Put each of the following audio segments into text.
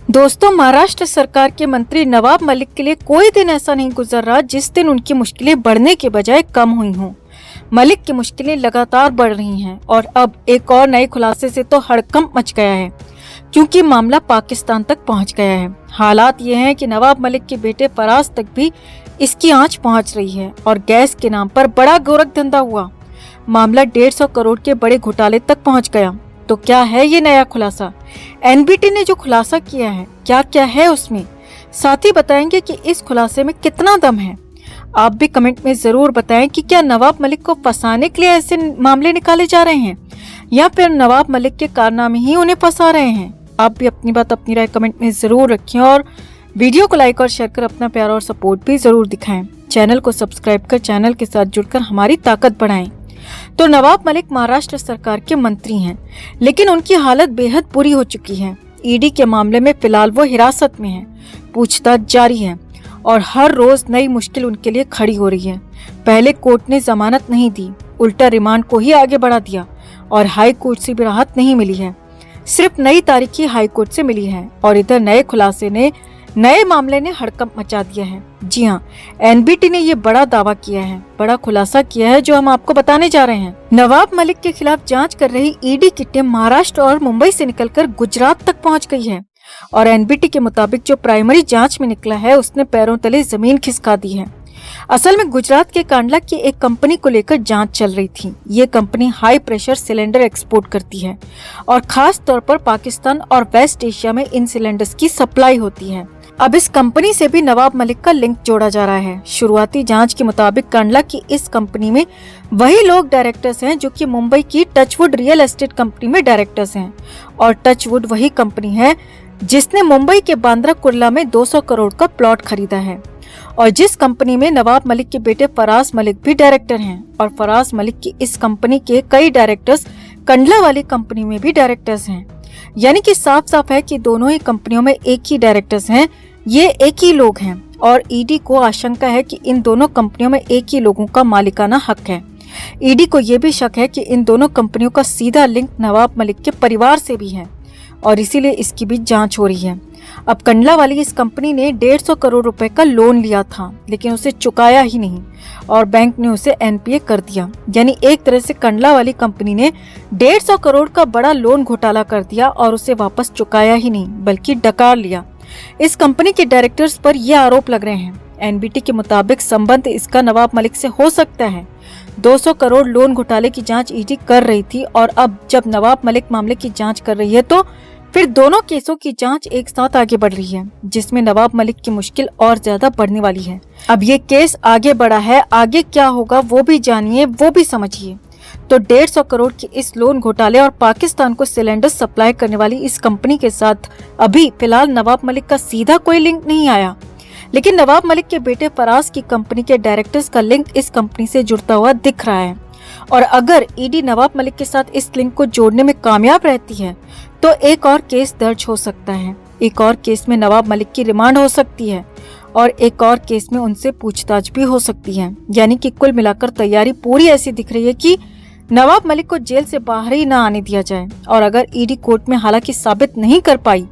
दोस्तों, महाराष्ट्र सरकार के मंत्री नवाब मलिक के लिए कोई दिन ऐसा नहीं गुजर रहा जिस दिन उनकी मुश्किलें बढ़ने के बजाय कम हुई हों। मलिक की मुश्किलें लगातार बढ़ रही हैं और अब एक और नए खुलासे से तो हड़कंप मच गया है, क्योंकि मामला पाकिस्तान तक पहुंच गया है। हालात ये हैं कि नवाब मलिक के बेटे फराज तक भी इसकी आंच पहुंच रही है और गैस के नाम पर बड़ा गोरख धंधा हुआ। मामला 150 करोड़ के बड़े घोटाले तक पहुंच गया। तो क्या है ये नया खुलासा? एनबीटी ने जो खुलासा किया है, क्या क्या है उसमें? साथ ही बताएंगे कि इस खुलासे में कितना दम है। आप भी कमेंट में जरूर बताएं कि क्या नवाब मलिक को फंसाने के लिए ऐसे मामले निकाले जा रहे हैं या फिर नवाब मलिक के कारनामे ही उन्हें फंसा रहे हैं। आप भी अपनी बात, अपनी राय कमेंट में जरूर रखें और वीडियो को लाइक और शेयर कर अपना प्यार और सपोर्ट भी जरूर दिखाएं। चैनल को सब्सक्राइब कर चैनल के साथ जुड़कर हमारी ताकत बढ़ाएं। तो नवाब मलिक महाराष्ट्र सरकार के मंत्री हैं, लेकिन उनकी हालत बेहद बुरी हो चुकी है। ईडी के मामले में फिलहाल वो हिरासत में हैं, पूछताछ जारी है और हर रोज नई मुश्किल उनके लिए खड़ी हो रही है। पहले कोर्ट ने जमानत नहीं दी, उल्टा रिमांड को ही आगे बढ़ा दिया और हाई कोर्ट से भी राहत नहीं मिली है। सिर्फ नई तारीख ही हाई कोर्ट से मिली है और इधर नए खुलासे ने, नए मामले ने हड़कंप मचा दिया है। जी हाँ, एनबीटी ने ये बड़ा दावा किया है, बड़ा खुलासा किया है जो हम आपको बताने जा रहे हैं। नवाब मलिक के खिलाफ जांच कर रही ईडी की टीम महाराष्ट्र और मुंबई से निकलकर गुजरात तक पहुंच गई है और एनबीटी के मुताबिक जो प्राइमरी जांच में निकला है उसने पैरों तले जमीन खिसका दी है। असल में गुजरात के कांडला की एक कंपनी को लेकर जांच चल रही थी। ये company high pressure cylinder export करती है और खास तौर पर पाकिस्तान और वेस्ट एशिया में इन सिलेंडर्स की सप्लाई होती है। अब इस कंपनी से भी नवाब मलिक का लिंक जोड़ा जा रहा है। शुरुआती जांच के मुताबिक कांडला की इस कंपनी में वही लोग डायरेक्टर्स हैं जो कि मुंबई की टचवुड रियल एस्टेट कंपनी में डायरेक्टर्स हैं और टचवुड वही कंपनी है जिसने मुंबई के बांद्रा कुर्ला में 200 करोड़ का प्लॉट खरीदा है और जिस कंपनी में नवाब मलिक के बेटे फराज मलिक भी डायरेक्टर हैं और फराज मलिक की इस कंपनी के कई डायरेक्टर्स कंडला वाली कंपनी में भी डायरेक्टर्स हैं। यानी कि साफ साफ है कि दोनों ही कंपनियों में एक ही डायरेक्टर्स हैं, ये एक ही लोग हैं और ईडी को आशंका है कि इन दोनों कंपनियों में एक ही लोगों का मालिकाना हक है। ईडी को ये भी शक है कि इन दोनों कंपनियों का सीधा लिंक नवाब मलिक के परिवार से भी है और इसीलिए इसकी भी जांच हो रही है। अब कंडला वाली इस कंपनी ने 150 करोड़ रुपए का लोन लिया था, लेकिन उसे चुकाया ही नहीं और बैंक ने उसे एनपीए कर दिया। यानी एक तरह से कंडला वाली कंपनी ने 150 करोड़ का बड़ा लोन घोटाला कर दिया और उसे वापस चुकाया ही नहीं बल्कि डकार लिया। इस कंपनी के डायरेक्टर्स पर यह आरोप लग रहे हैं। एनबीटी के मुताबिक संबंध इसका नवाब मलिक से हो सकता है। 200 करोड़ लोन घोटाले की जांच ईडी कर रही थी और अब जब नवाब मलिक मामले की जांच कर रही है तो फिर दोनों केसों की जांच एक साथ आगे बढ़ रही है, जिसमें नवाब मलिक की मुश्किल और ज्यादा बढ़ने वाली है। अब ये केस आगे बढ़ा है, आगे क्या होगा वो भी जानिए, वो भी समझिए। तो 150 करोड़ के इस लोन घोटाले और पाकिस्तान को सिलेंडर सप्लाई करने वाली इस कंपनी के साथ अभी फिलहाल नवाब मलिक का सीधा कोई लिंक नहीं आया, लेकिन नवाब मलिक के बेटे फराज की कंपनी के डायरेक्टर्स का लिंक इस कंपनी से जुड़ता हुआ दिख रहा है और अगर ईडी नवाब मलिक के साथ इस लिंक को जोड़ने में कामयाब रहती है तो एक और केस दर्ज हो सकता है। एक और केस में नवाब मलिक की रिमांड हो सकती है और एक और केस में उनसे पूछताछ भी हो सकती है। यानी कि कुल मिलाकर तैयारी पूरी ऐसी दिख रही है कि नवाब मलिक को जेल से बाहर ही ना आने दिया जाए और अगर ईडी कोर्ट में हालांकि साबित नहीं कर पाई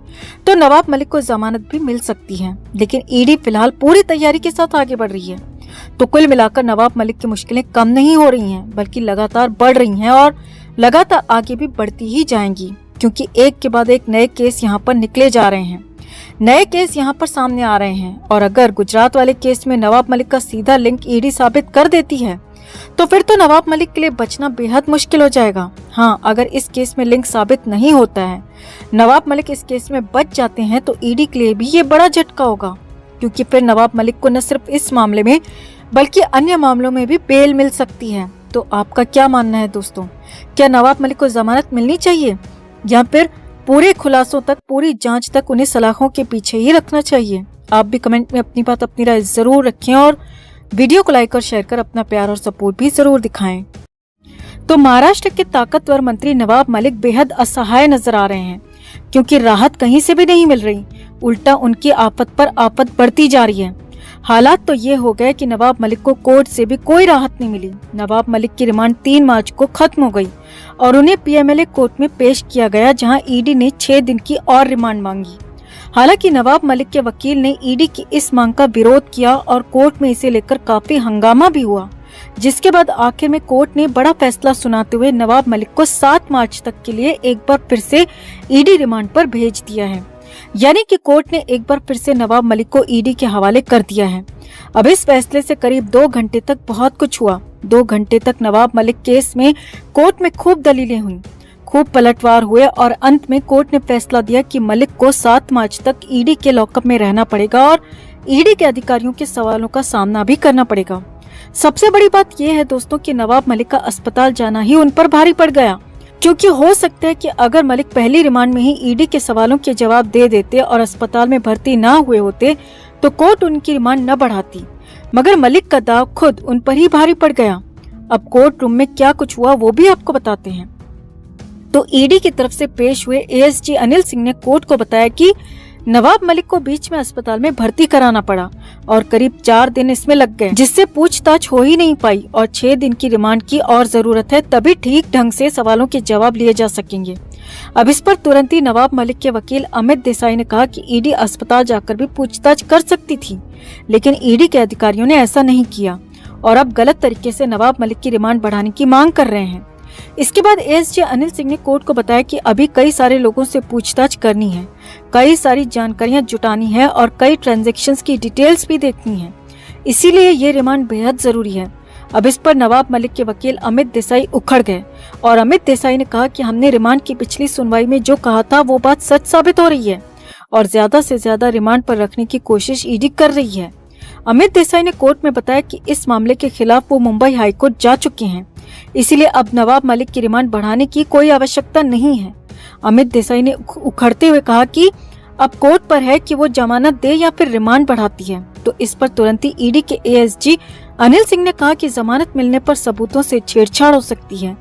तो नवाब मलिक को जमानत भी मिल सकती है। लेकिन ईडी फिलहाल पूरी तैयारी के साथ आगे बढ़ रही है। तो कुल मिलाकर नवाब मलिक की मुश्किलें कम नहीं हो रही हैं बल्कि लगातार बढ़ रही हैं और लगातार आगे भी बढ़ती ही जाएंगी, क्योंकि एक के बाद एक नए केस यहाँ पर निकले जा रहे हैं, नए केस यहाँ पर सामने आ रहे हैं। और अगर गुजरात वाले केस में नवाब मलिक का सीधा लिंक ईडी साबित कर देती है तो फिर तो नवाब मलिक के लिए बचना बेहद मुश्किल हो जाएगा। हाँ, अगर इस केस में लिंक साबित नहीं होता है, नवाब मलिक इस केस में बच जाते हैं तो ईडी के लिए भी ये बड़ा झटका होगा, क्योंकि फिर नवाब मलिक को न सिर्फ इस मामले में बल्कि अन्य मामलों में भी बेल मिल सकती है। तो आपका क्या मानना है दोस्तों? क्या नवाब मलिक को जमानत मिलनी चाहिए या फिर पूरे खुलासों तक, पूरी जांच तक उन्हें सलाखों के पीछे ही रखना चाहिए? आप भी कमेंट में अपनी बात, अपनी राय जरूर रखें और वीडियो को लाइक और शेयर कर अपना प्यार और सपोर्ट भी जरूर दिखाएं। तो महाराष्ट्र के ताकतवर मंत्री नवाब मलिक बेहद असहाय नजर आ रहे हैं, क्योंकि राहत कहीं से भी नहीं मिल रही, उल्टा उनकी आफत पर आफत बढ़ती जा रही है। हालात तो ये हो गए कि नवाब मलिक को कोर्ट से भी कोई राहत नहीं मिली। नवाब मलिक की रिमांड 3 मार्च को खत्म हो गई और उन्हें पीएमएलए कोर्ट में पेश किया गया, जहां ईडी ने 6 दिन की और रिमांड मांगी। हालांकि नवाब मलिक के वकील ने ईडी की इस मांग का विरोध किया और कोर्ट में इसे लेकर काफी हंगामा भी हुआ, जिसके बाद आखिर में कोर्ट ने बड़ा फैसला सुनाते हुए नवाब मलिक को 7 मार्च तक के लिए एक बार फिर से ईडी रिमांड पर भेज दिया है। यानी कि कोर्ट ने एक बार फिर से नवाब मलिक को ईडी के हवाले कर दिया है। अब इस फैसले से करीब 2 घंटे तक बहुत कुछ हुआ। 2 घंटे तक नवाब मलिक केस में कोर्ट में खूब दलीलें हुई, खूब पलटवार हुए और अंत में कोर्ट ने फैसला दिया कि मलिक को 7 मार्च तक ईडी के लॉकअप में रहना पड़ेगा और ईडी के अधिकारियों के सवालों का सामना भी करना पड़ेगा। सबसे बड़ी बात यह है दोस्तों कि नवाब मलिक का अस्पताल जाना ही उन पर भारी पड़ गया, क्योंकि हो सकता है कि अगर मलिक पहली रिमांड में ही ईडी के सवालों के जवाब दे देते और अस्पताल में भर्ती न हुए होते तो कोर्ट उनकी रिमांड न बढ़ाती, मगर मलिक का दाव खुद उन पर ही भारी पड़ गया। अब कोर्ट रूम में क्या कुछ हुआ वो भी आपको बताते हैं। तो ईडी की तरफ से पेश हुए एएसजी अनिल सिंह ने कोर्ट को बताया कि नवाब मलिक को बीच में अस्पताल में भर्ती कराना पड़ा और करीब 4 दिन इसमें लग गए, जिससे पूछताछ हो ही नहीं पाई और 6 दिन की रिमांड की और जरूरत है, तभी ठीक ढंग से सवालों के जवाब लिए जा सकेंगे। अब इस पर तुरंत ही नवाब मलिक के वकील अमित देसाई ने कहा कि ईडी अस्पताल जाकर भी पूछताछ कर सकती थी, लेकिन ईडी के अधिकारियों ने ऐसा नहीं किया और अब गलत तरीके से नवाब मलिक की रिमांड बढ़ाने की मांग कर रहे हैं। इसके बाद एएसजी अनिल सिंह ने कोर्ट को बताया कि अभी कई सारे लोगों से पूछताछ करनी है, कई सारी जानकारियां जुटानी है और कई ट्रांजैक्शंस की डिटेल्स भी देखनी है, इसीलिए ये रिमांड बेहद जरूरी है। अब इस पर नवाब मलिक के वकील अमित देसाई उखड़ गए और अमित देसाई ने कहा कि हमने रिमांड की पिछली सुनवाई में जो कहा था वो बात सच साबित हो रही है और ज्यादा से ज्यादा रिमांड पर रखने की कोशिश ईडी कर रही है। अमित देसाई ने कोर्ट में बताया कि इस मामले के खिलाफ वो मुंबई हाईकोर्ट जा चुके हैं, इसीलिए अब नवाब मलिक की रिमांड बढ़ाने की कोई आवश्यकता नहीं है। अमित देसाई ने उखड़ते हुए कहा कि अब कोर्ट पर है कि वो जमानत दे या फिर रिमांड बढ़ाती है। तो इस पर तुरंत ही ईडी के एएसजी अनिल सिंह ने कहा कि जमानत मिलने पर सबूतों से छेड़छाड़ हो सकती है,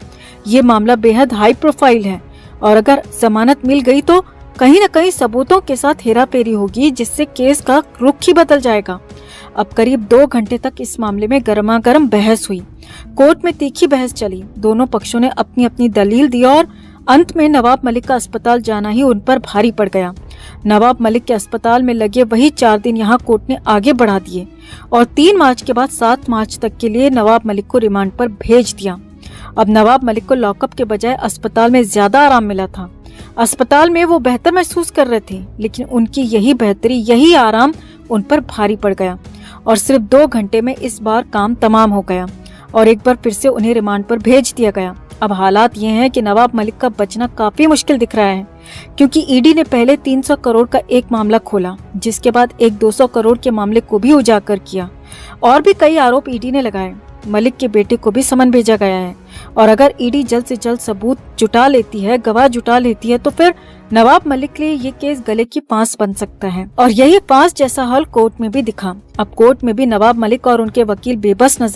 ये मामला बेहद हाई प्रोफाइल है और अगर जमानत मिल गई तो कहीं न कहीं सबूतों के साथ हेराफेरी होगी, जिससे केस का रुख ही बदल जाएगा। अब करीब 2 घंटे तक इस मामले में गर्मागर्म बहस हुई। कोर्ट में तीखी बहस चली, दोनों पक्षों ने अपनी अपनी दलील दी और अंत में नवाब मलिक का अस्पताल जाना ही उन पर भारी पड़ गया। नवाब मलिक के अस्पताल में लगे वही 4 दिन यहाँ कोर्ट ने आगे बढ़ा दिए और 3 मार्च के बाद 7 मार्च तक के लिए नवाब मलिक को रिमांड पर भेज दिया। अब नवाब मलिक को लॉकअप के बजाय अस्पताल में ज्यादा आराम मिला था। अस्पताल में वो बेहतर महसूस कर रहे थे, लेकिन उनकी यही बेहतरी, यही आराम उन पर भारी पड़ गया और सिर्फ 2 घंटे में इस बार काम तमाम हो गया और एक बार फिर से उन्हें रिमांड पर भेज दिया गया। अब हालात ये हैं कि नवाब मलिक का बचना काफी मुश्किल दिख रहा है, क्योंकि ईडी ने पहले 300 करोड़ का एक मामला खोला, जिसके बाद एक 200 करोड़ के मामले को भी उजागर किया और भी कई आरोप ईडी ने लगाए। मलिक के बेटे को भी समन भेजा गया है और अगर ईडी जल्द से जल्द सबूत जुटा लेती है, गवाह जुटा लेती है, तो फिर नवाब मलिक के लिए ये केस गले की फांस बन सकता है और यही फांस जैसा हल कोर्ट में भी दिखा। अब कोर्ट में भी नवाब मलिक और उनके वकील बेबस नजर